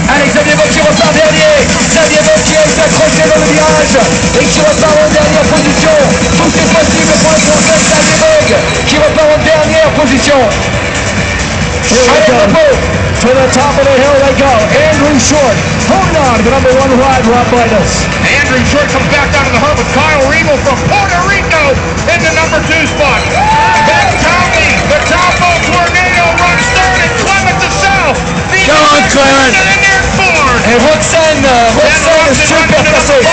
Allez, Xavier Bock qui repart dernier. Xavier Bock qui est accroché dans le virage et qui repart en dernière position. Tout est possible pour le Français Xavier Bock qui repart en dernière position. To the top of the hill they go. Andrew Short holding on to the number one ride, Rob Vitus. Andrew Short comes back down to the hump with Kyle Riegel from Puerto Rico in the number 2 spot. Ben Townley, the Taupo Tornado runs third and Clement to south. Go on, Clement. In there fourth. Et Roxanne est super passée.